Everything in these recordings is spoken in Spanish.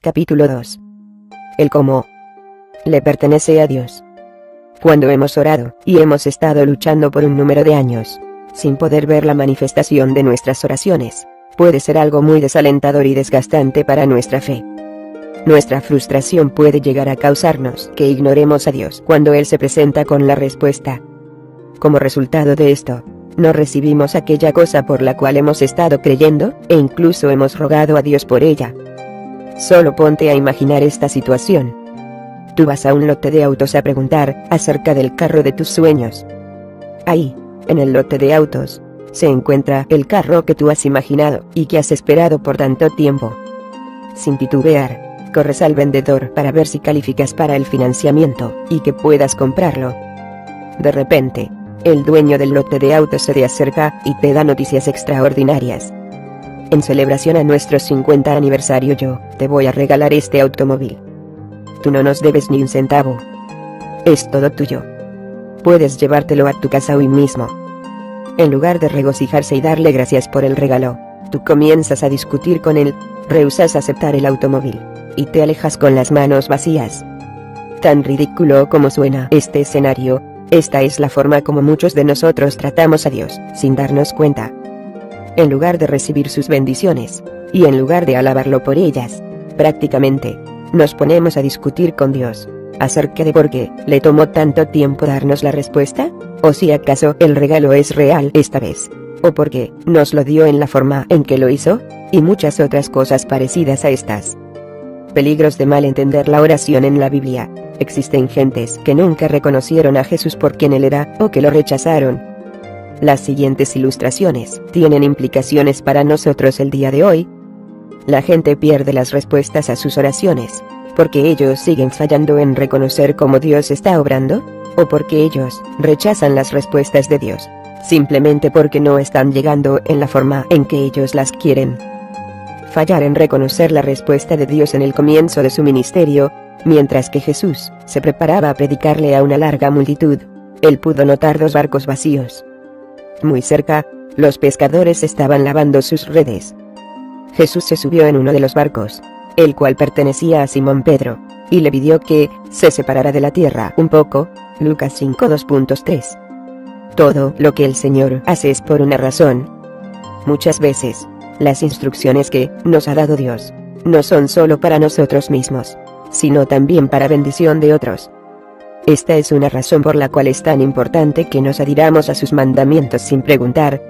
Capítulo 2. El cómo le pertenece a Dios. Cuando hemos orado, y hemos estado luchando por un número de años, sin poder ver la manifestación de nuestras oraciones, puede ser algo muy desalentador y desgastante para nuestra fe. Nuestra frustración puede llegar a causarnos que ignoremos a Dios cuando Él se presenta con la respuesta. Como resultado de esto, no recibimos aquella cosa por la cual hemos estado creyendo, e incluso hemos rogado a Dios por ella. Solo ponte a imaginar esta situación. Tú vas a un lote de autos a preguntar acerca del carro de tus sueños. Ahí, en el lote de autos, se encuentra el carro que tú has imaginado y que has esperado por tanto tiempo. Sin titubear, corres al vendedor para ver si calificas para el financiamiento y que puedas comprarlo. De repente, el dueño del lote de autos se te acerca y te da noticias extraordinarias. En celebración a nuestro 50 aniversario yo te voy a regalar este automóvil. Tú no nos debes ni un centavo. Es todo tuyo. Puedes llevártelo a tu casa hoy mismo. En lugar de regocijarse y darle gracias por el regalo, tú comienzas a discutir con él, rehusas aceptar el automóvil, y te alejas con las manos vacías. Tan ridículo como suena este escenario, esta es la forma como muchos de nosotros tratamos a Dios, sin darnos cuenta. En lugar de recibir sus bendiciones, y en lugar de alabarlo por ellas, prácticamente, nos ponemos a discutir con Dios, acerca de por qué le tomó tanto tiempo darnos la respuesta, o si acaso el regalo es real esta vez, o por qué nos lo dio en la forma en que lo hizo, y muchas otras cosas parecidas a estas. Peligros de mal entender la oración en la Biblia. Existen gentes que nunca reconocieron a Jesús por quien Él era, o que lo rechazaron. Las siguientes ilustraciones tienen implicaciones para nosotros el día de hoy. La gente pierde las respuestas a sus oraciones, porque ellos siguen fallando en reconocer cómo Dios está obrando, o porque ellos rechazan las respuestas de Dios, simplemente porque no están llegando en la forma en que ellos las quieren. Fallar en reconocer la respuesta de Dios en el comienzo de su ministerio, mientras que Jesús se preparaba a predicarle a una larga multitud, él pudo notar dos barcos vacíos. Muy cerca, los pescadores estaban lavando sus redes. Jesús se subió en uno de los barcos, el cual pertenecía a Simón Pedro, y le pidió que se separara de la tierra un poco. Lucas 5:2.3. Todo lo que el Señor hace es por una razón. Muchas veces, las instrucciones que nos ha dado Dios no son solo para nosotros mismos, sino también para bendición de otros. Esta es una razón por la cual es tan importante que nos adhiramos a sus mandamientos sin preguntar.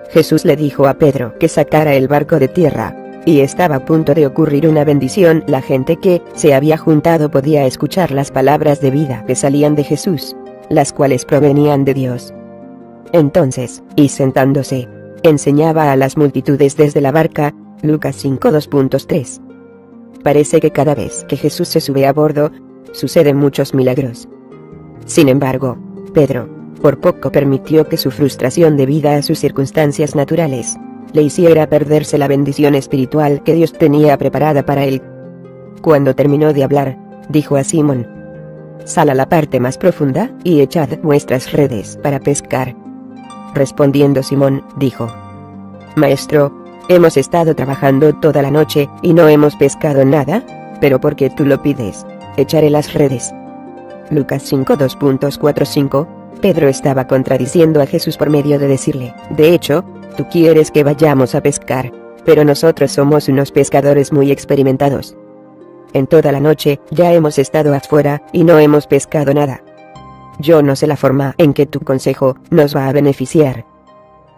Jesús le dijo a Pedro que sacara el barco de tierra, y estaba a punto de ocurrir una bendición. La gente que se había juntado podía escuchar las palabras de vida que salían de Jesús, las cuales provenían de Dios. Entonces, y sentándose, enseñaba a las multitudes desde la barca. Lucas 5:2.3. Parece que cada vez que Jesús se sube a bordo, suceden muchos milagros. Sin embargo, Pedro, por poco permitió que su frustración debida a sus circunstancias naturales, le hiciera perderse la bendición espiritual que Dios tenía preparada para él. Cuando terminó de hablar, dijo a Simón: «Sal a la parte más profunda, y echad vuestras redes para pescar». Respondiendo Simón, dijo: «Maestro, hemos estado trabajando toda la noche, y no hemos pescado nada, pero porque tú lo pides, echaré las redes». Lucas 5:2.45. Pedro estaba contradiciendo a Jesús por medio de decirle: «De hecho, tú quieres que vayamos a pescar, pero nosotros somos unos pescadores muy experimentados. En toda la noche ya hemos estado afuera, y no hemos pescado nada. Yo no sé la forma en que tu consejo nos va a beneficiar».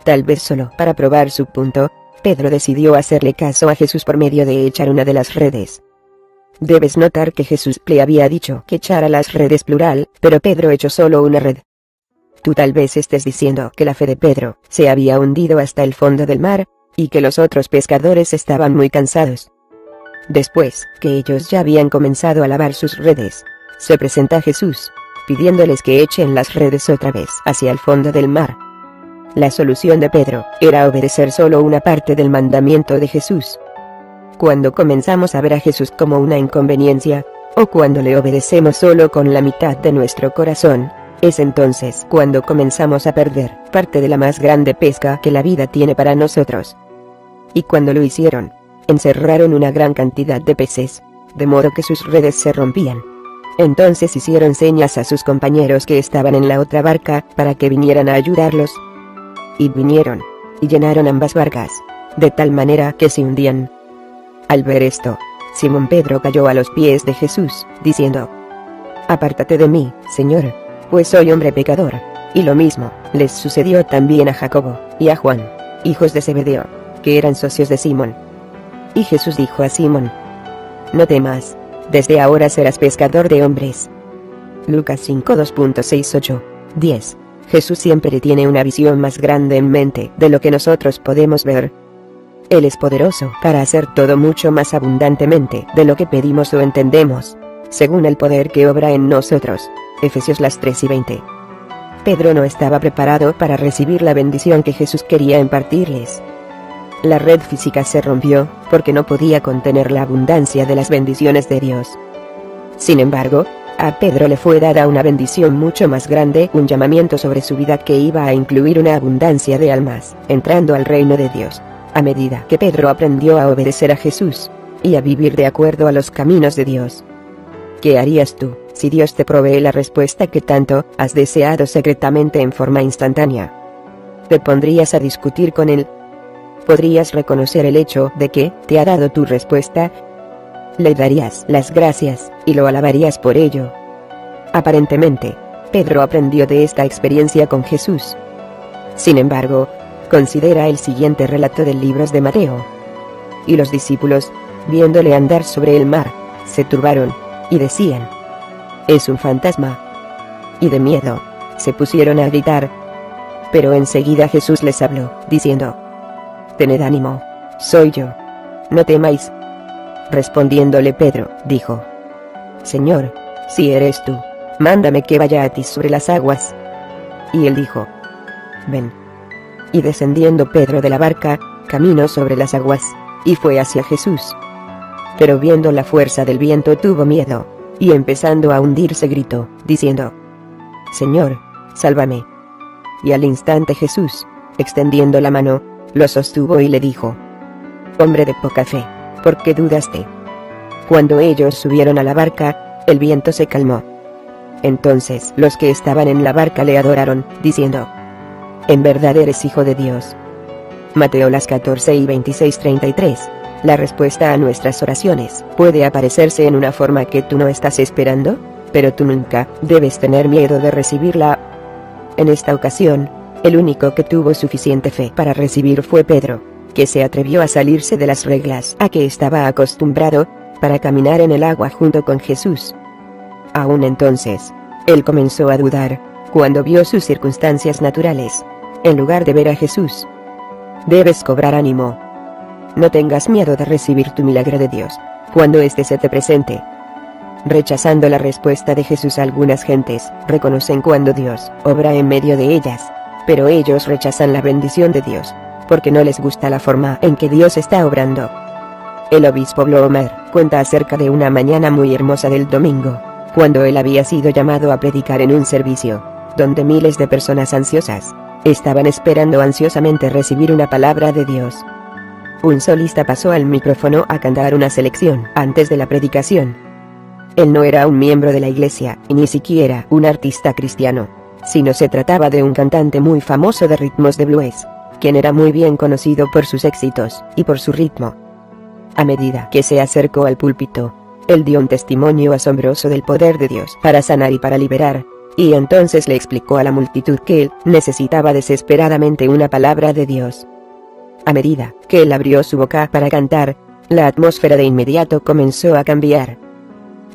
Tal vez solo para probar su punto, Pedro decidió hacerle caso a Jesús por medio de echar una de las redes. Debes notar que Jesús le había dicho que echara las redes plural, pero Pedro echó solo una red. Tú tal vez estés diciendo que la fe de Pedro se había hundido hasta el fondo del mar, y que los otros pescadores estaban muy cansados. Después que ellos ya habían comenzado a lavar sus redes, se presenta Jesús, pidiéndoles que echen las redes otra vez hacia el fondo del mar. La solución de Pedro era obedecer solo una parte del mandamiento de Jesús. Cuando comenzamos a ver a Jesús como una inconveniencia, o cuando le obedecemos solo con la mitad de nuestro corazón, es entonces cuando comenzamos a perder parte de la más grande pesca que la vida tiene para nosotros. Y cuando lo hicieron, encerraron una gran cantidad de peces, de modo que sus redes se rompían. Entonces hicieron señas a sus compañeros que estaban en la otra barca, para que vinieran a ayudarlos. Y vinieron, y llenaron ambas barcas, de tal manera que se hundían. Al ver esto, Simón Pedro cayó a los pies de Jesús, diciendo: «Apártate de mí, Señor, pues soy hombre pecador». Y lo mismo les sucedió también a Jacobo, y a Juan, hijos de Zebedeo, que eran socios de Simón. Y Jesús dijo a Simón: «No temas, desde ahora serás pescador de hombres». Lucas 5 2.68, 10. Jesús siempre tiene una visión más grande en mente de lo que nosotros podemos ver. Él es poderoso para hacer todo mucho más abundantemente de lo que pedimos o entendemos, según el poder que obra en nosotros. Efesios 3:20. Pedro no estaba preparado para recibir la bendición que Jesús quería impartirles. La red física se rompió, porque no podía contener la abundancia de las bendiciones de Dios. Sin embargo, a Pedro le fue dada una bendición mucho más grande, un llamamiento sobre su vida que iba a incluir una abundancia de almas, entrando al reino de Dios, a medida que Pedro aprendió a obedecer a Jesús, y a vivir de acuerdo a los caminos de Dios. ¿Qué harías tú, si Dios te provee la respuesta que tanto has deseado secretamente en forma instantánea? ¿Te pondrías a discutir con Él? ¿Podrías reconocer el hecho de que te ha dado tu respuesta? Le darías las gracias, y lo alabarías por ello. Aparentemente, Pedro aprendió de esta experiencia con Jesús. Sin embargo, considera el siguiente relato del libro de Mateo. Y los discípulos, viéndole andar sobre el mar, se turbaron, y decían: «Es un fantasma». Y de miedo, se pusieron a gritar. Pero enseguida Jesús les habló, diciendo: «Tened ánimo, soy yo. No temáis». Respondiéndole Pedro, dijo: «Señor, si eres tú, mándame que vaya a ti sobre las aguas». Y él dijo: «Ven». Y descendiendo Pedro de la barca, caminó sobre las aguas, y fue hacia Jesús. Pero viendo la fuerza del viento tuvo miedo, y empezando a hundirse gritó, diciendo: «Señor, sálvame». Y al instante Jesús, extendiendo la mano, lo sostuvo y le dijo: «Hombre de poca fe, ¿por qué dudaste?». Cuando ellos subieron a la barca, el viento se calmó. Entonces los que estaban en la barca le adoraron, diciendo: «En verdad eres Hijo de Dios». Mateo 14 y 26-33. La respuesta a nuestras oraciones puede aparecerse en una forma que tú no estás esperando, pero tú nunca debes tener miedo de recibirla. En esta ocasión, el único que tuvo suficiente fe para recibir fue Pedro, que se atrevió a salirse de las reglas a que estaba acostumbrado, para caminar en el agua junto con Jesús. Aún entonces, él comenzó a dudar, cuando vio sus circunstancias naturales, en lugar de ver a Jesús. Debes cobrar ánimo. No tengas miedo de recibir tu milagro de Dios, cuando éste se te presente. Rechazando la respuesta de Jesús, algunas gentes reconocen cuando Dios obra en medio de ellas, pero ellos rechazan la bendición de Dios, porque no les gusta la forma en que Dios está obrando. El obispo Blomer cuenta acerca de una mañana muy hermosa del domingo, cuando él había sido llamado a predicar en un servicio, donde miles de personas ansiosas estaban esperando ansiosamente recibir una palabra de Dios. Un solista pasó al micrófono a cantar una selección antes de la predicación. Él no era un miembro de la iglesia, y ni siquiera un artista cristiano, sino se trataba de un cantante muy famoso de ritmos de blues, quien era muy bien conocido por sus éxitos y por su ritmo. A medida que se acercó al púlpito, él dio un testimonio asombroso del poder de Dios para sanar y para liberar, y entonces le explicó a la multitud que él necesitaba desesperadamente una palabra de Dios. A medida que él abrió su boca para cantar, la atmósfera de inmediato comenzó a cambiar.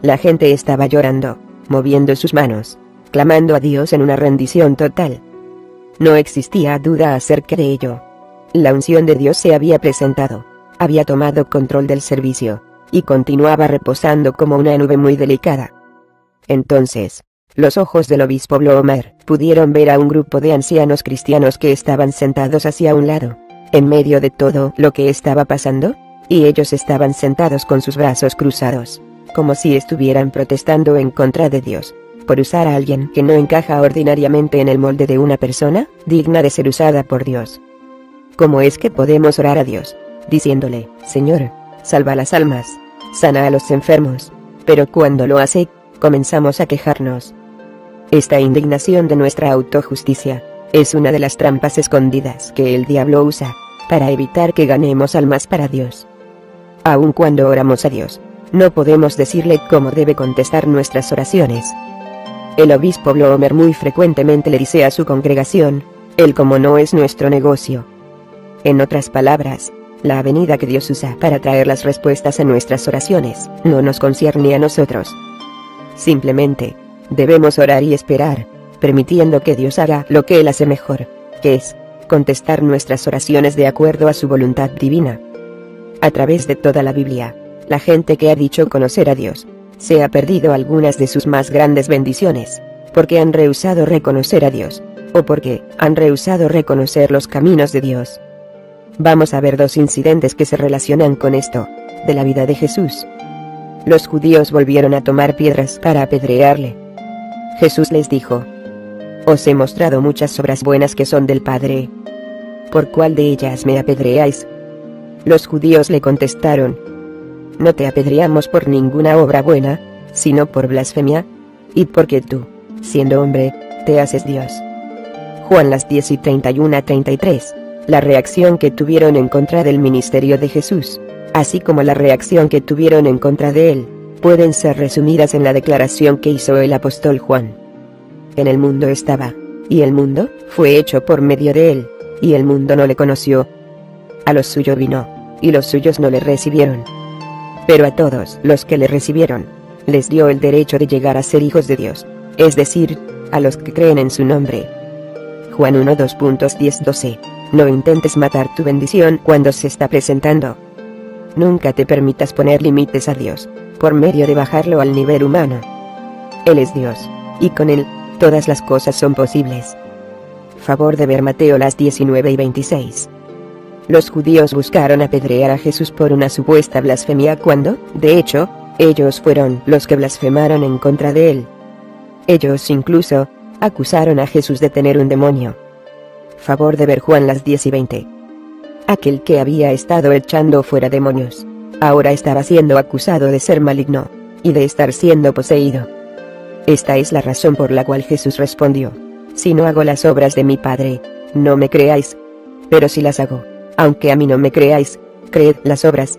La gente estaba llorando, moviendo sus manos, clamando a Dios en una rendición total. No existía duda acerca de ello. La unción de Dios se había presentado, había tomado control del servicio, y continuaba reposando como una nube muy delicada. Entonces, los ojos del obispo Blomer pudieron ver a un grupo de ancianos cristianos que estaban sentados hacia un lado, en medio de todo lo que estaba pasando, y ellos estaban sentados con sus brazos cruzados, como si estuvieran protestando en contra de Dios, por usar a alguien que no encaja ordinariamente en el molde de una persona digna de ser usada por Dios. ¿Cómo es que podemos orar a Dios, diciéndole: Señor, salva las almas, sana a los enfermos, pero cuando lo hace, comenzamos a quejarnos. Esta indignación de nuestra autojusticia es una de las trampas escondidas que el diablo usa para evitar que ganemos almas para Dios. Aun cuando oramos a Dios, no podemos decirle cómo debe contestar nuestras oraciones. El obispo Blomer muy frecuentemente le dice a su congregación, el cómo no es nuestro negocio. En otras palabras, la avenida que Dios usa para traer las respuestas a nuestras oraciones no nos concierne a nosotros. Simplemente, debemos orar y esperar, permitiendo que Dios haga lo que Él hace mejor, que es contestar nuestras oraciones de acuerdo a su voluntad divina. A través de toda la Biblia, la gente que ha dicho conocer a Dios, se ha perdido algunas de sus más grandes bendiciones, porque han rehusado reconocer a Dios, o porque han rehusado reconocer los caminos de Dios. Vamos a ver dos incidentes que se relacionan con esto, de la vida de Jesús. Los judíos volvieron a tomar piedras para apedrearle. Jesús les dijo: os he mostrado muchas obras buenas que son del Padre. ¿Por cuál de ellas me apedreáis? Los judíos le contestaron: no te apedreamos por ninguna obra buena, sino por blasfemia, y porque tú, siendo hombre, te haces Dios. Juan las 10:31 a 33, la reacción que tuvieron en contra del ministerio de Jesús, así como la reacción que tuvieron en contra de él, pueden ser resumidas en la declaración que hizo el apóstol Juan. En el mundo estaba, y el mundo fue hecho por medio de él, y el mundo no le conoció. A los suyos vino, y los suyos no le recibieron. Pero a todos los que le recibieron, les dio el derecho de llegar a ser hijos de Dios, es decir, a los que creen en su nombre. Juan 1:2.10-12. No intentes matar tu bendición cuando se está presentando. Nunca te permitas poner límites a Dios, por medio de bajarlo al nivel humano. Él es Dios, y con Él, todas las cosas son posibles. Favor de ver Mateo las 19:26. Los judíos buscaron apedrear a Jesús por una supuesta blasfemia cuando, de hecho, ellos fueron los que blasfemaron en contra de él. Ellos incluso acusaron a Jesús de tener un demonio. Favor de ver Juan las 10:20. Aquel que había estado echando fuera demonios, ahora estaba siendo acusado de ser maligno, y de estar siendo poseído. Esta es la razón por la cual Jesús respondió: si no hago las obras de mi Padre, no me creáis. Pero si las hago, aunque a mí no me creáis, creed las obras,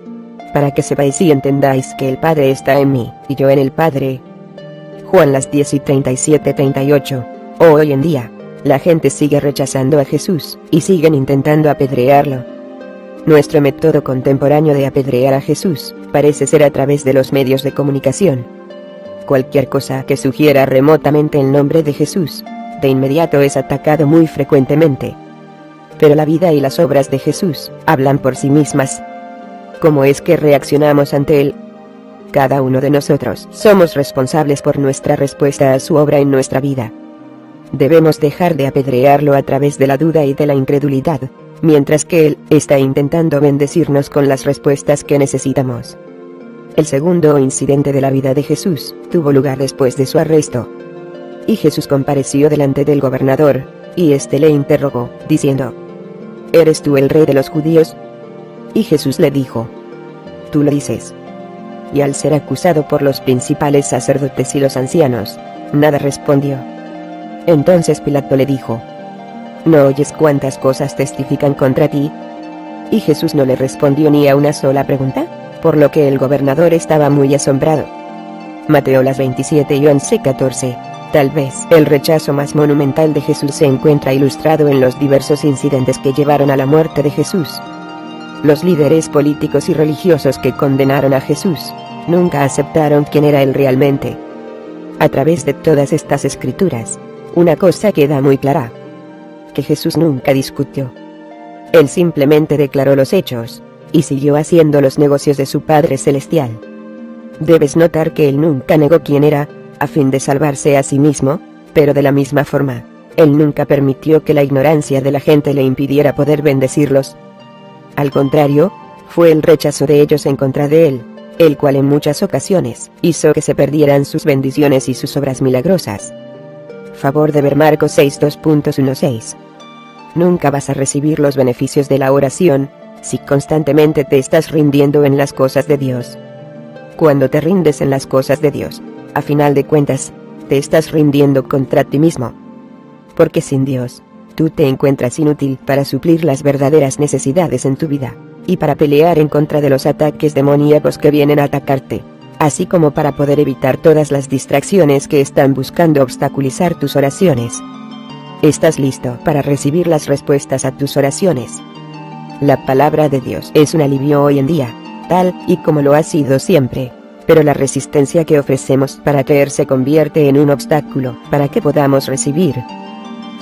para que sepáis y entendáis que el Padre está en mí, y yo en el Padre. Juan las 10:37-38. Hoy en día, la gente sigue rechazando a Jesús, y siguen intentando apedrearlo. Nuestro método contemporáneo de apedrear a Jesús, parece ser a través de los medios de comunicación. Cualquier cosa que sugiera remotamente el nombre de Jesús, de inmediato es atacado muy frecuentemente. Pero la vida y las obras de Jesús hablan por sí mismas. ¿Cómo es que reaccionamos ante Él? Cada uno de nosotros somos responsables por nuestra respuesta a su obra en nuestra vida. Debemos dejar de apedrearlo a través de la duda y de la incredulidad, mientras que Él está intentando bendecirnos con las respuestas que necesitamos. El segundo incidente de la vida de Jesús tuvo lugar después de su arresto. Y Jesús compareció delante del gobernador, y éste le interrogó, diciendo: ¿eres tú el rey de los judíos? Y Jesús le dijo: tú lo dices. Y al ser acusado por los principales sacerdotes y los ancianos, nada respondió. Entonces Pilato le dijo: ¿no oyes cuántas cosas testifican contra ti? Y Jesús no le respondió ni a una sola pregunta, por lo que el gobernador estaba muy asombrado. Mateo las 27:11-14. Tal vez el rechazo más monumental de Jesús se encuentra ilustrado en los diversos incidentes que llevaron a la muerte de Jesús. Los líderes políticos y religiosos que condenaron a Jesús, nunca aceptaron quién era Él realmente. A través de todas estas escrituras, una cosa queda muy clara: que Jesús nunca discutió. Él simplemente declaró los hechos, y siguió haciendo los negocios de su Padre Celestial. Debes notar que Él nunca negó quién era, a fin de salvarse a sí mismo, pero de la misma forma, Él nunca permitió que la ignorancia de la gente le impidiera poder bendecirlos. Al contrario, fue el rechazo de ellos en contra de Él, el cual en muchas ocasiones hizo que se perdieran sus bendiciones y sus obras milagrosas. Favor de ver Marcos 6:2.16. Nunca vas a recibir los beneficios de la oración, si constantemente te estás rindiendo en las cosas de Dios. Cuando te rindes en las cosas de Dios, a final de cuentas, te estás rindiendo contra ti mismo. Porque sin Dios, tú te encuentras inútil para suplir las verdaderas necesidades en tu vida, y para pelear en contra de los ataques demoníacos que vienen a atacarte, así como para poder evitar todas las distracciones que están buscando obstaculizar tus oraciones. ¿Estás listo para recibir las respuestas a tus oraciones? La palabra de Dios es un alivio hoy en día, tal y como lo ha sido siempre, pero la resistencia que ofrecemos para creer se convierte en un obstáculo para que podamos recibir.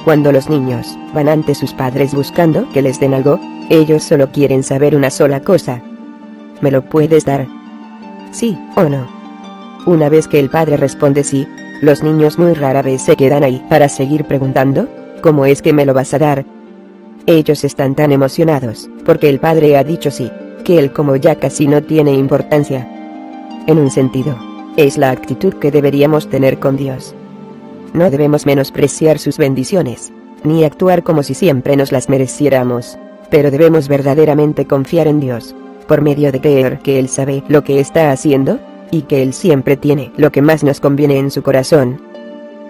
Cuando los niños van ante sus padres buscando que les den algo, ellos solo quieren saber una sola cosa. ¿Me lo puedes dar? ¿Sí o no? Una vez que el padre responde sí, los niños muy rara vez se quedan ahí para seguir preguntando, ¿cómo es que me lo vas a dar? Ellos están tan emocionados, porque el padre ha dicho sí, que el cómo ya casi no tiene importancia. En un sentido, es la actitud que deberíamos tener con Dios. No debemos menospreciar sus bendiciones, ni actuar como si siempre nos las mereciéramos, pero debemos verdaderamente confiar en Dios, por medio de creer que Él sabe lo que está haciendo, y que Él siempre tiene lo que más nos conviene en su corazón.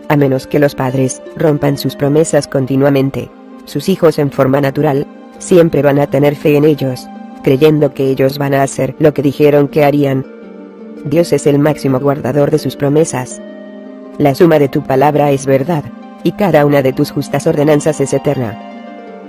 A menos que los padres rompan sus promesas continuamente, sus hijos en forma natural, siempre van a tener fe en ellos, creyendo que ellos van a hacer lo que dijeron que harían. Dios es el máximo guardador de sus promesas. La suma de tu palabra es verdad, y cada una de tus justas ordenanzas es eterna.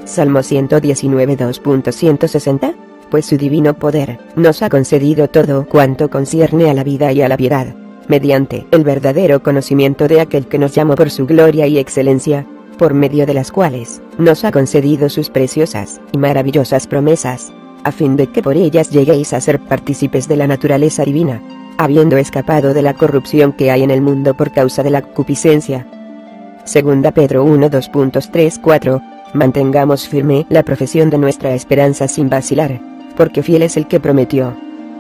Salmo 119 2.160, pues su divino poder nos ha concedido todo cuanto concierne a la vida y a la piedad, mediante el verdadero conocimiento de aquel que nos llamó por su gloria y excelencia, por medio de las cuales nos ha concedido sus preciosas y maravillosas promesas, a fin de que por ellas lleguéis a ser partícipes de la naturaleza divina, habiendo escapado de la corrupción que hay en el mundo por causa de la concupiscencia. Segunda Pedro 1 2.3-4, mantengamos firme la profesión de nuestra esperanza sin vacilar, porque fiel es el que prometió.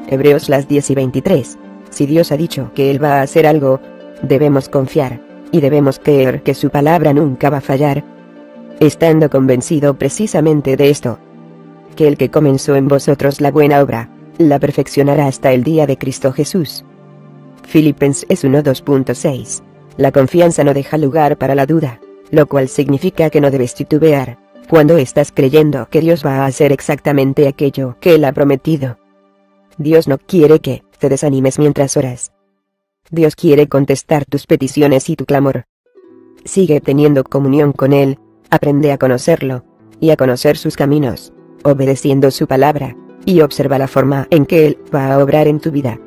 Hebreos 10:23, si Dios ha dicho que Él va a hacer algo, debemos confiar, y debemos creer que su palabra nunca va a fallar. Estando convencido precisamente de esto, que el que comenzó en vosotros la buena obra, la perfeccionará hasta el día de Cristo Jesús. Filipenses 1 2.6, la confianza no deja lugar para la duda, lo cual significa que no debes titubear, cuando estás creyendo que Dios va a hacer exactamente aquello que Él ha prometido. Dios no quiere que te desanimes mientras oras. Dios quiere contestar tus peticiones y tu clamor. Sigue teniendo comunión con Él, aprende a conocerlo, y a conocer sus caminos, obedeciendo su palabra, y observa la forma en que Él va a obrar en tu vida.